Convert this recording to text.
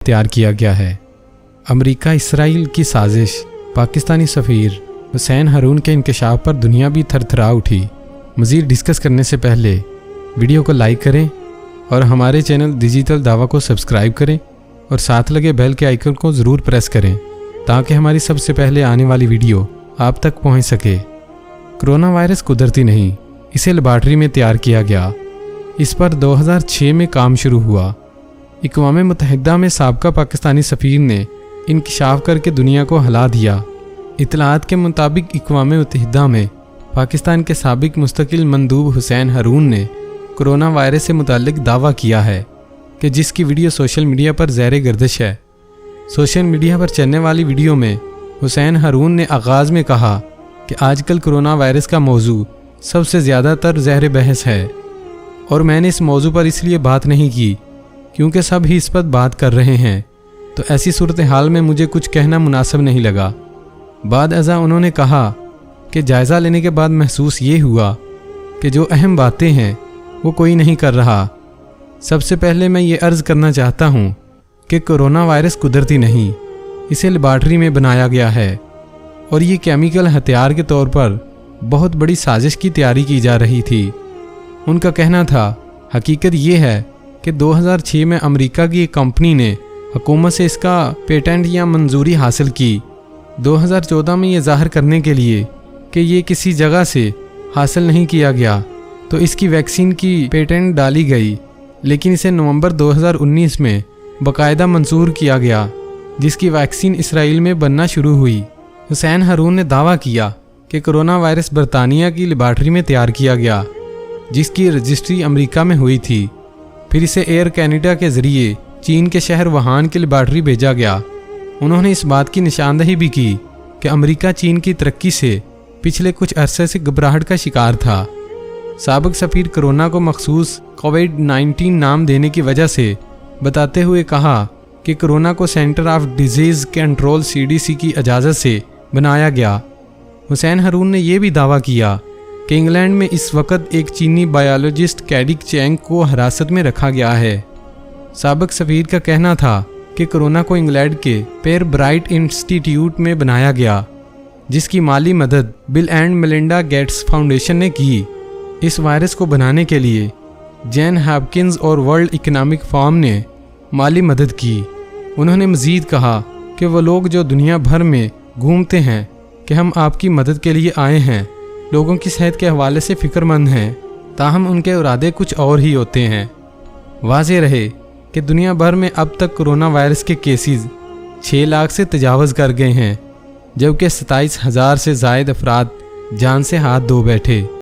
तैयार किया गया है। अमेरिका इसराइल की साजिश, पाकिस्तानी सफ़ीर हुसैन हारून के इंकशाफ पर दुनिया भी थरथरा उठी। मज़ीद डिस्कस करने से पहले वीडियो को लाइक करें और हमारे चैनल डिजिटल दावा को सब्सक्राइब करें और साथ लगे बेल के आइकन को ज़रूर प्रेस करें ताकि हमारी सबसे पहले आने वाली वीडियो आप तक पहुंच सके। कोरोना वायरस कुदरती नहीं, इसे लेबॉर्ट्री में तैयार किया गया। इस पर 2006 में काम शुरू हुआ। अक़वाम मुत्तहिदा में साबका पाकिस्तानी सफ़ीर ने इंकशाफ करके दुनिया को हिला दिया। इतलात के मुताबिक अक़वाम मुत्तहिदा में पाकिस्तान के साबिक मुस्तकिल मंदूब हुसैन हारून ने कोरोना वायरस से मुताल्लिक दावा किया है कि जिसकी वीडियो सोशल मीडिया पर ज़ैर गर्दिश है। सोशल मीडिया पर चलने वाली वीडियो में हुसैन हारून ने आगाज़ में कहा कि आजकल कोरोना वायरस का मौजू सबसे ज़्यादातर ज़हर बहस है और मैंने इस मौजू पर इसलिए बात नहीं की क्योंकि सब ही इस पर बात कर रहे हैं, तो ऐसी सूरत हाल में मुझे कुछ कहना मुनासिब नहीं लगा। बाद अज़ा उन्होंने कहा कि जायज़ा लेने के बाद महसूस ये हुआ कि जो अहम बातें हैं वो कोई नहीं कर रहा। सबसे पहले मैं ये अर्ज़ करना चाहता हूँ कि कोरोना वायरस कुदरती नहीं, इसे लेबॉर्ट्री में बनाया गया है और ये केमिकल हथियार के तौर पर बहुत बड़ी साजिश की तैयारी की जा रही थी। उनका कहना था, हकीकत ये है कि 2006 में अमेरिका की एक कंपनी ने हुकूमत से इसका पेटेंट या मंजूरी हासिल की। 2014 में ये ज़ाहिर करने के लिए कि ये किसी जगह से हासिल नहीं किया गया तो इसकी वैक्सीन की पेटेंट डाली गई, लेकिन इसे नवंबर 2019 में बाकायदा मंजूर किया गया, जिसकी वैक्सीन इसराइल में बनना शुरू हुई। हुसैन हारून ने दावा किया कि कोरोना वायरस बरतानिया की लेबॉर्ट्री में तैयार किया गया, जिसकी रजिस्ट्री अमेरिका में हुई थी। फिर इसे एयर कैनेडा के ज़रिए चीन के शहर वुहान की लेबॉर्ट्री भेजा गया। उन्होंने इस बात की निशानदही भी की कि अमेरिका चीन की तरक्की से पिछले कुछ अरसे से घबराहट का शिकार था। साबिक सफ़ीर कोरोना को मखसूस कोविड-19 नाम देने की वजह से बताते हुए कहा कि कोरोना को centre of disease control CDC की इजाज़त से बनाया गया। हुसैन हारून ने यह भी दावा किया कि इंग्लैंड में इस वक्त एक चीनी बायोलॉजिस्ट कैडिक चैंग को हिरासत में रखा गया है। साबिक सफ़ीर का कहना था कि कोरोना को इंग्लैंड के पेर ब्राइट इंस्टीट्यूट में बनाया गया, जिसकी माली मदद bill and Melinda Gates foundation ने की। इस वायरस को बनाने के लिए जॉन हॉपकिंस और वर्ल्ड इकोनॉमिक फोरम ने माली मदद की। उन्होंने मज़ीद कहा कि वो लोग जो दुनिया भर में घूमते हैं कि हम आपकी मदद के लिए आए हैं, लोगों की सेहत के हवाले से फ़िक्रमंद हैं, ताहम उनके इरादे कुछ और ही होते हैं। वाज़ेह रहे कि दुनिया भर में अब तक कोरोना वायरस के केसेस 6 लाख से तजावज़ कर गए हैं, जबकि 27,000 से ज़ायद अफराद जान से हाथ धो बैठे।